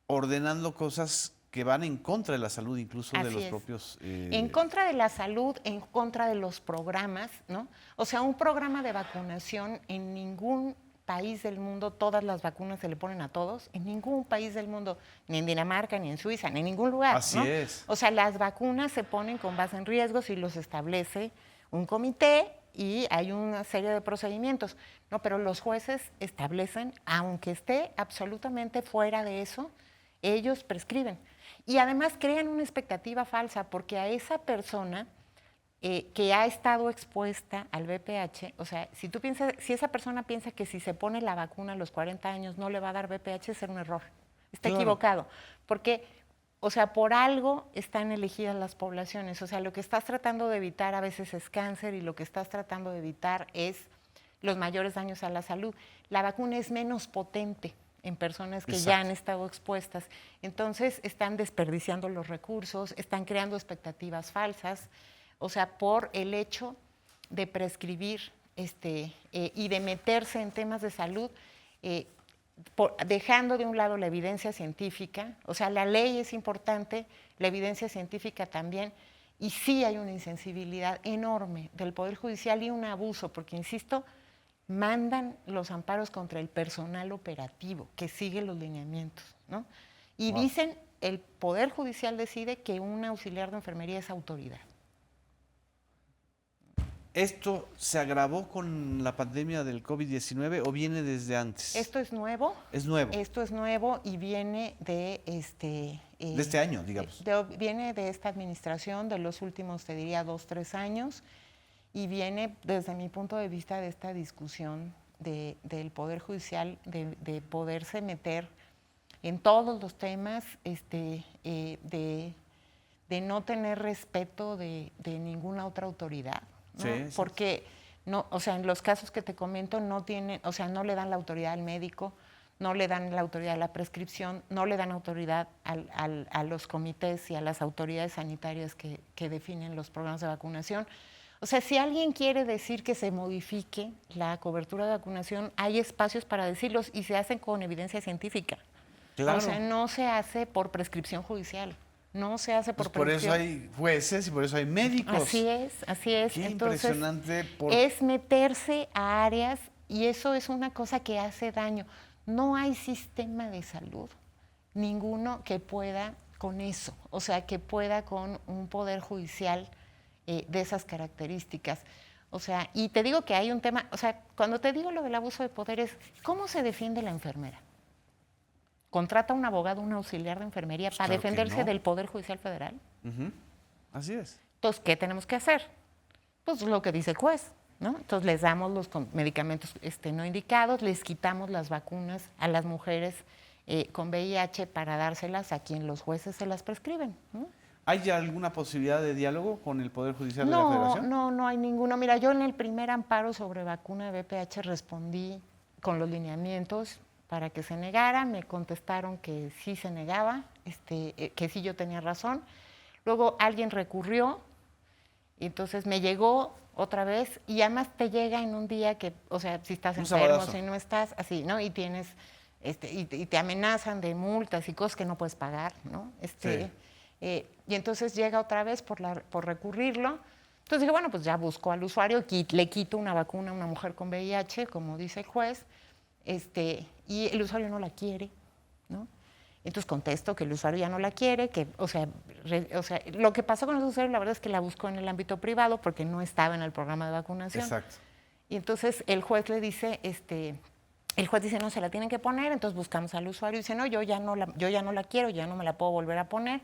S1: ordenando cosas que van en contra de la salud, incluso de
S2: Así
S1: los
S2: es.
S1: propios...
S2: En contra de la salud, en contra de los programas, ¿no? O sea, un programa de vacunación en ningún país del mundo, todas las vacunas se le ponen a todos, en ningún país del mundo, ni en Dinamarca, ni en Suiza, ni en ningún lugar.
S1: Así
S2: ¿no?
S1: es.
S2: O sea, las vacunas se ponen con base en riesgos y los establece un comité y hay una serie de procedimientos. No, pero los jueces establecen, aunque esté absolutamente fuera de eso, ellos prescriben. Y además crean una expectativa falsa porque a esa persona que ha estado expuesta al VPH, o sea, si esa persona piensa que si se pone la vacuna a los 40 años no le va a dar VPH, es un error. Está equivocado. Porque, o sea, por algo están elegidas las poblaciones. O sea, lo que estás tratando de evitar a veces es cáncer y lo que estás tratando de evitar es los mayores daños a la salud. La vacuna es menos potente en personas que ya han estado expuestas. Entonces, están desperdiciando los recursos, están creando expectativas falsas, o sea, por el hecho de prescribir y de meterse en temas de salud, dejando de un lado la evidencia científica. O sea, la ley es importante, la evidencia científica también, y sí hay una insensibilidad enorme del Poder Judicial y un abuso, porque, insisto, mandan los amparos contra el personal operativo que sigue los lineamientos, ¿no? Y dicen, el Poder Judicial decide que un auxiliar de enfermería es autoridad.
S1: ¿Esto se agravó con la pandemia del COVID-19 o viene desde antes?
S2: Esto es nuevo.
S1: Es nuevo.
S2: Esto es nuevo y viene de
S1: de este año, digamos.
S2: Viene de esta administración, de los últimos, te diría, 2, 3 años, y viene, desde mi punto de vista, de esta discusión del Poder Judicial, de poderse meter en todos los temas, de no tener respeto de ninguna otra autoridad, ¿no?
S1: Sí,
S2: Porque no, o sea, en los casos que te comento no tienen, o sea, no le dan la autoridad al médico, no le dan la autoridad a la prescripción, no le dan autoridad a los comités y a las autoridades sanitarias que definen los programas de vacunación. O sea, si alguien quiere decir que se modifique la cobertura de vacunación, hay espacios para decirlos y se hacen con evidencia científica.
S1: Claro.
S2: O sea, no se hace por prescripción judicial. No se hace por
S1: Por eso hay jueces y por eso hay médicos.
S2: Así es, así es.
S1: Qué
S2: Entonces,
S1: impresionante.
S2: es meterse a áreas y eso es una cosa que hace daño. No hay sistema de salud, ninguno que pueda con eso, o sea, que pueda con un poder judicial de esas características. O sea, y te digo que hay un tema, o sea, cuando te digo lo del abuso de poder es, ¿cómo se defiende la enfermera? ¿Contrata un abogado, un auxiliar de enfermería para
S1: claro que
S2: defenderse
S1: no.
S2: del Poder Judicial Federal?
S1: Así es.
S2: Entonces, ¿qué tenemos que hacer? Pues lo que dice el juez, ¿no? Entonces les damos los medicamentos no indicados, les quitamos las vacunas a las mujeres con VIH para dárselas a quien los jueces se las prescriben, ¿no?
S1: ¿Hay alguna posibilidad de diálogo con el Poder Judicial de la Federación?
S2: No hay ninguno. Mira, yo en el primer amparo sobre vacuna de VPH respondí con los lineamientos para que se negara, me contestaron que sí se negaba, que sí yo tenía razón. Luego alguien recurrió, y entonces me llegó otra vez, y además te llega en un día que, o sea, si estás enfermo,
S1: sabadazo.
S2: si no estás, así, ¿no? Y tienes, y te amenazan de multas y cosas que no puedes pagar, ¿no?
S1: Sí.
S2: Y entonces llega otra vez por recurrirlo. Entonces dije, bueno, pues ya busco al usuario, le quito una vacuna a una mujer con VIH, como dice el juez, y el usuario no la quiere, ¿no? Entonces contesto que el usuario ya no la quiere, que, o sea, lo que pasó con ese usuario, la verdad es que la buscó en el ámbito privado porque no estaba en el programa de vacunación.
S1: Exacto.
S2: Y entonces el juez le dice, el juez dice, no, se la tienen que poner, entonces buscamos al usuario y dice, no, yo ya no la quiero, ya no me la puedo volver a poner.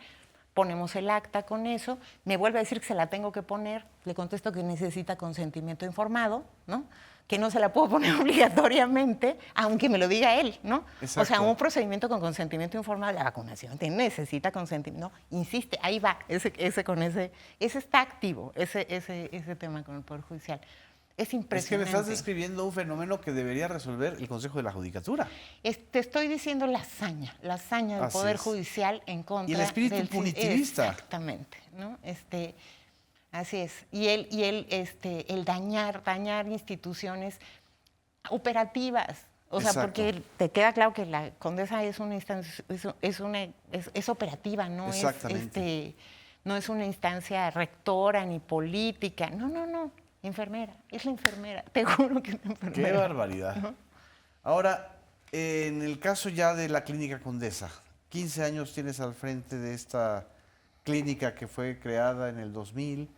S2: Ponemos el acta con eso, me vuelve a decir que se la tengo que poner, le contesto que necesita consentimiento informado, ¿no? Que no se la puedo poner obligatoriamente, aunque me lo diga él, ¿no?
S1: Exacto.
S2: O sea, un procedimiento con consentimiento informado, la vacunación necesita consentimiento, no, insiste, ahí va, ese está activo, ese tema con el Poder Judicial. Es impresionante.
S1: Es que me estás describiendo un fenómeno que debería resolver el Consejo de la Judicatura.
S2: Te estoy diciendo la hazaña del
S1: Así
S2: Poder
S1: es.
S2: Judicial en contra
S1: Y el espíritu punitivista.
S2: Exactamente, ¿no? Así es. Y el dañar operativas. O sea,
S1: Exacto.
S2: porque te queda claro que la Condesa es una instancia, es operativa, no
S1: Exactamente.
S2: no es una instancia rectora ni política. No. Enfermera, es la enfermera, te juro que es la enfermera.
S1: Qué barbaridad.
S2: ¿No?
S1: Ahora, en el caso ya de la Clínica Condesa, 15 años tienes al frente de esta clínica que fue creada en el 2000,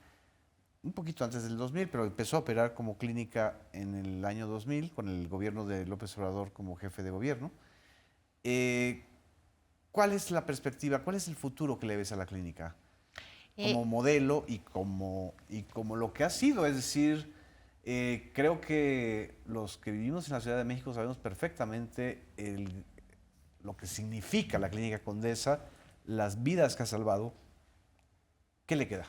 S1: un poquito antes del 2000, pero empezó a operar como clínica en el año 2000 con el gobierno de López Obrador como jefe de gobierno. ¿Cuál es la perspectiva, cuál es el futuro que le ves a la clínica? Como modelo y como lo que ha sido, es decir, creo que los que vivimos en la Ciudad de México sabemos perfectamente lo que significa la Clínica Condesa, las vidas que ha salvado. ¿Qué le queda?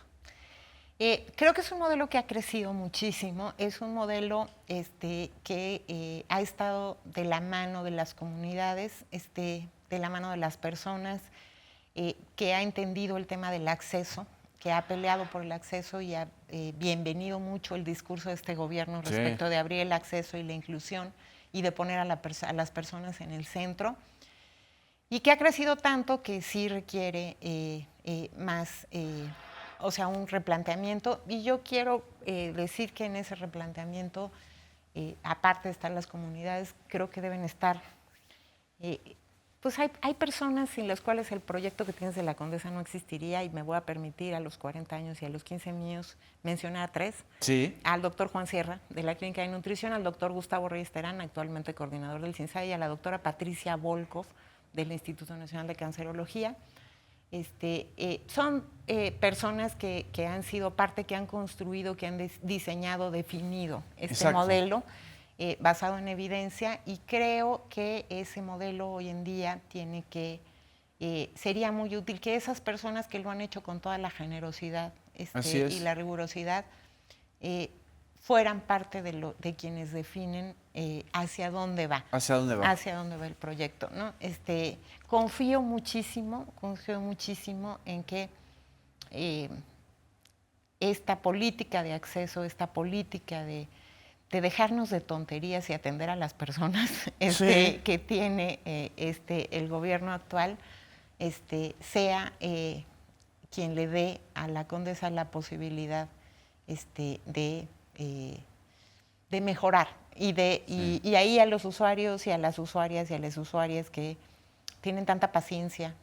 S2: Creo que es un modelo que ha crecido muchísimo, es un modelo que ha estado de la mano de las comunidades, de la mano de las personas, que ha entendido el tema del acceso, que ha peleado por el acceso y ha bienvenido mucho el discurso de este gobierno respecto de abrir el acceso y la inclusión y de poner a las personas en el centro, y que ha crecido tanto que sí requiere más, o sea, un replanteamiento. Y yo quiero decir que en ese replanteamiento, aparte de estar las comunidades, creo que deben estar... pues hay personas sin las cuales el proyecto que tienes de la Condesa no existiría, y me voy a permitir a los 40 años y a los 15 míos mencionar a 3.
S1: Sí.
S2: Al doctor Juan Sierra, de la Clínica de Nutrición, al doctor Gustavo Reyes Terán, actualmente coordinador del CINSAI, y a la doctora Patricia Volkov, del Instituto Nacional de Cancerología. Son personas que han sido parte, que han construido, que han diseñado, definido este modelo. Basado en evidencia, y creo que ese modelo hoy en día sería muy útil que esas personas que lo han hecho con toda la generosidad y la rigurosidad fueran parte de quienes definen hacia dónde va.
S1: ¿Hacia dónde va?
S2: Hacia dónde va el proyecto, ¿no? Confío muchísimo en que esta política de acceso, esta política de dejarnos de tonterías y atender a las personas que tiene el gobierno actual, sea quien le dé a la Condesa la posibilidad de mejorar. Y ahí a los usuarios y a las usuarias y a las usuarias que tienen tanta paciencia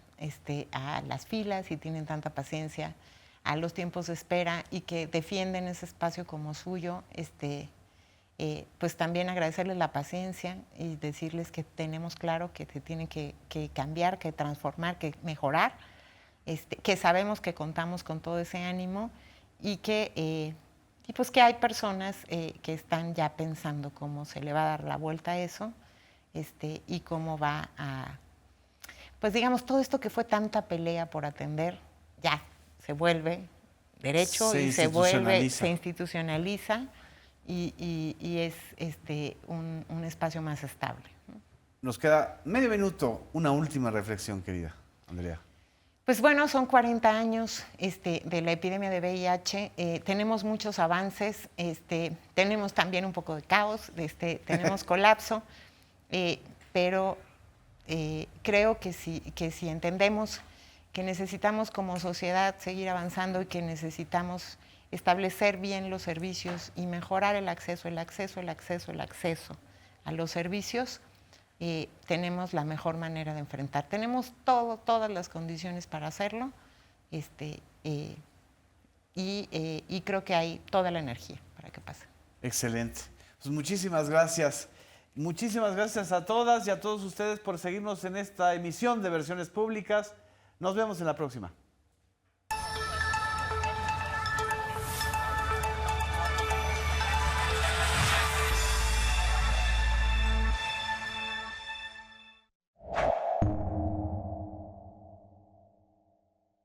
S2: a las filas y tienen tanta paciencia a los tiempos de espera y que defienden ese espacio como suyo, pues también agradecerles la paciencia y decirles que tenemos claro que se tienen que cambiar, que transformar, que mejorar, que sabemos que contamos con todo ese ánimo y que pues que hay personas que están ya pensando cómo se le va a dar la vuelta a eso, y cómo va a, pues digamos, todo esto que fue tanta pelea por atender, ya se vuelve derecho y se institucionaliza y es un espacio más estable.
S1: Nos queda medio minuto, una última reflexión, querida Andrea.
S2: Pues bueno, son 40 años de la epidemia de VIH, tenemos muchos avances, tenemos también un poco de caos, tenemos colapso, pero creo que si entendemos que necesitamos como sociedad seguir avanzando y que necesitamos establecer bien los servicios y mejorar el acceso a los servicios, tenemos la mejor manera de enfrentar. Tenemos todas las condiciones para hacerlo y creo que hay toda la energía para que pase.
S1: Excelente. Pues muchísimas gracias. Muchísimas gracias a todas y a todos ustedes por seguirnos en esta emisión de Versiones Públicas. Nos vemos en la próxima.